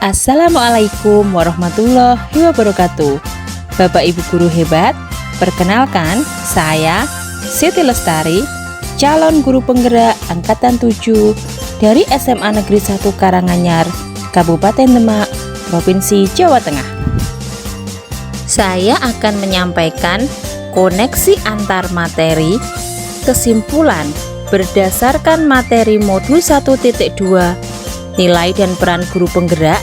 Assalamualaikum warahmatullahi wabarakatuh. Bapak Ibu guru hebat, perkenalkan saya Siti Lestari, calon guru penggerak angkatan 7 dari SMA Negeri 1 Karanganyar, Kabupaten Demak, Provinsi Jawa Tengah. Saya akan menyampaikan koneksi antar materi, kesimpulan berdasarkan materi modul 1.2, nilai dan peran guru penggerak,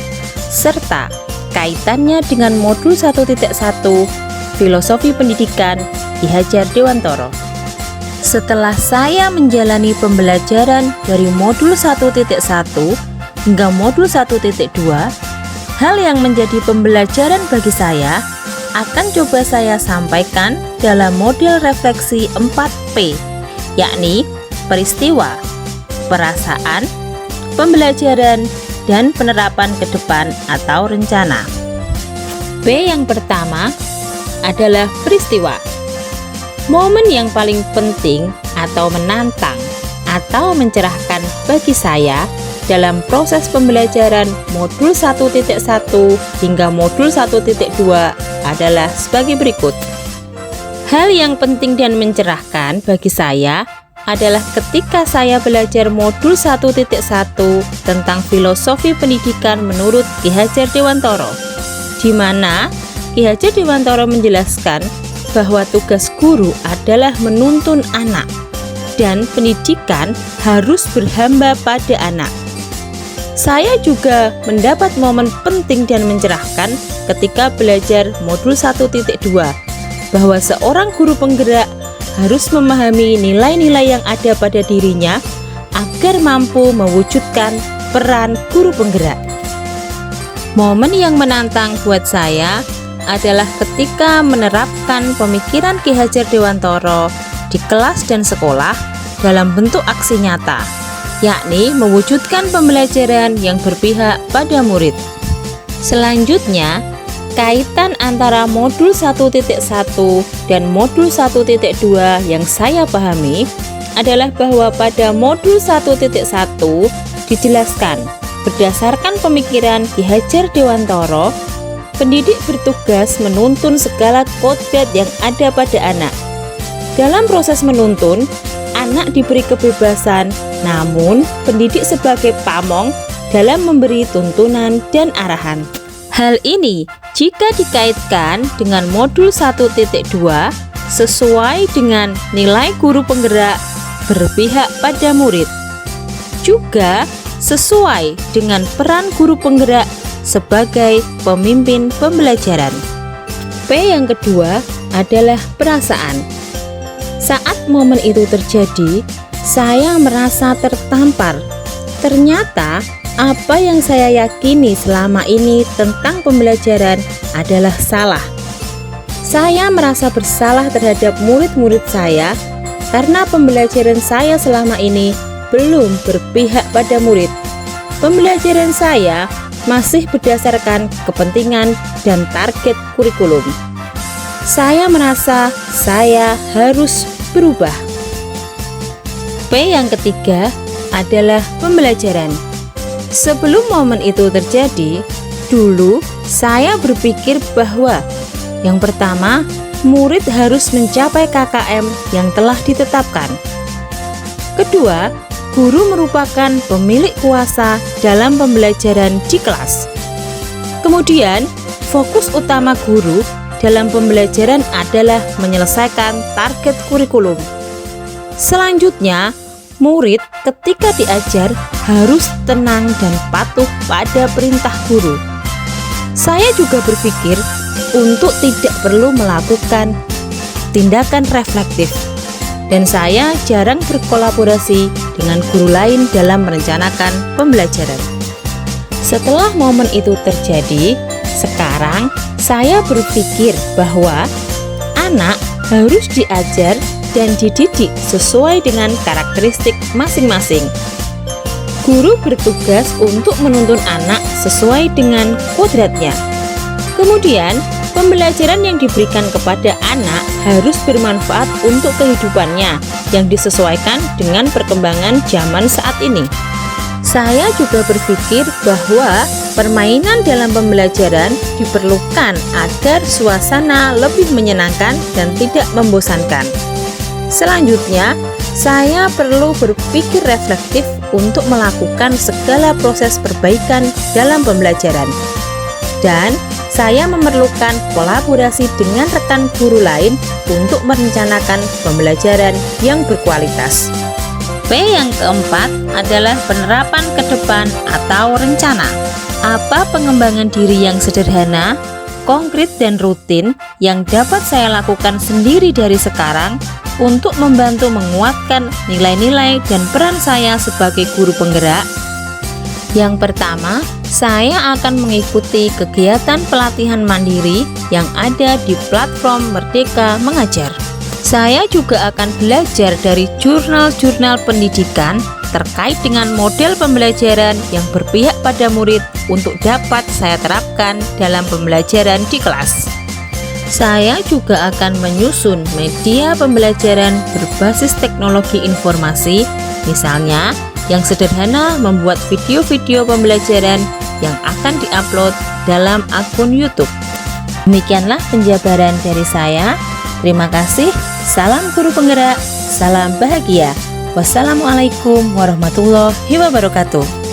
serta kaitannya dengan modul 1.1, filosofi pendidikan Ki Hajar Dewantoro. Setelah saya menjalani pembelajaran dari modul 1.1 hingga modul 1.2, hal yang menjadi pembelajaran bagi saya akan coba saya sampaikan dalam model refleksi 4P, yakni peristiwa, perasaan, pembelajaran, dan penerapan ke depan atau rencana. P yang pertama adalah peristiwa. Momen yang paling penting atau menantang atau mencerahkan bagi saya dalam proses pembelajaran modul 1.1 hingga modul 1.2 adalah sebagai berikut. Hal yang penting dan mencerahkan bagi saya adalah ketika saya belajar modul 1.1 tentang filosofi pendidikan menurut Ki Hajar Dewantoro, di mana Ki Hajar Dewantoro menjelaskan bahwa tugas guru adalah menuntun anak dan pendidikan harus berhamba pada anak. Saya juga mendapat momen penting dan mencerahkan ketika belajar modul 1.2, bahwa seorang guru penggerak harus memahami nilai-nilai yang ada pada dirinya agar mampu mewujudkan peran guru penggerak. Momen yang menantang buat saya adalah ketika menerapkan pemikiran Ki Hajar Dewantoro di kelas dan sekolah dalam bentuk aksi nyata, yakni mewujudkan pembelajaran yang berpihak pada murid. Selanjutnya, kaitan antara modul 1.1 dan modul 1.2 yang saya pahami adalah bahwa pada modul 1.1 dijelaskan berdasarkan pemikiran Ki Hajar Dewantoro, pendidik bertugas menuntun segala kodrat yang ada pada anak. Dalam proses menuntun, anak diberi kebebasan, namun pendidik sebagai pamong dalam memberi tuntunan dan arahan. Hal ini jika dikaitkan dengan modul 1.2 sesuai dengan nilai guru penggerak berpihak pada murid, juga sesuai dengan peran guru penggerak sebagai pemimpin pembelajaran. P yang kedua adalah perasaan. Saat momen itu terjadi, saya merasa tertampar. Ternyata apa yang saya yakini selama ini tentang pembelajaran adalah salah. Saya merasa bersalah terhadap murid-murid saya karena pembelajaran saya selama ini belum berpihak pada murid. Pembelajaran saya masih berdasarkan kepentingan dan target kurikulum. Saya merasa saya harus berubah. P yang ketiga adalah pembelajaran. Sebelum momen itu terjadi, dulu saya berpikir bahwa yang pertama, murid harus mencapai KKM yang telah ditetapkan. Kedua, guru merupakan pemilik kuasa dalam pembelajaran di kelas. Kemudian, fokus utama guru dalam pembelajaran adalah menyelesaikan target kurikulum. Selanjutnya, murid ketika diajar harus tenang dan patuh pada perintah guru. Saya juga berpikir untuk tidak perlu melakukan tindakan reflektif, dan saya jarang berkolaborasi dengan guru lain dalam merencanakan pembelajaran. Setelah momen itu terjadi, sekarang saya berpikir bahwa anak harus diajar dan dididik sesuai dengan karakteristik masing-masing. Guru bertugas untuk menuntun anak sesuai dengan kodratnya. Kemudian, pembelajaran yang diberikan kepada anak harus bermanfaat untuk kehidupannya yang disesuaikan dengan perkembangan zaman saat ini. Saya juga berpikir bahwa Permainan dalam pembelajaran diperlukan agar suasana lebih menyenangkan dan tidak membosankan. Selanjutnya, saya perlu berpikir reflektif untuk melakukan segala proses perbaikan dalam pembelajaran. Dan saya memerlukan kolaborasi dengan rekan guru lain untuk merencanakan pembelajaran yang berkualitas. P yang keempat adalah penerapan ke depan atau rencana. Apa pengembangan diri yang sederhana, konkret dan rutin yang dapat saya lakukan sendiri dari sekarang untuk membantu menguatkan nilai-nilai dan peran saya sebagai guru penggerak? Yang pertama, saya akan mengikuti kegiatan pelatihan mandiri yang ada di platform Merdeka Mengajar. Saya juga akan belajar dari jurnal-jurnal pendidikan terkait dengan model pembelajaran yang berpihak pada murid untuk dapat saya terapkan dalam pembelajaran di kelas. Saya juga akan menyusun media pembelajaran berbasis teknologi informasi, misalnya yang sederhana membuat video-video pembelajaran yang akan diupload dalam akun YouTube. Demikianlah penjabaran dari saya. Terima kasih. Salam guru penggerak, salam bahagia. Wassalamualaikum warahmatullahi wabarakatuh.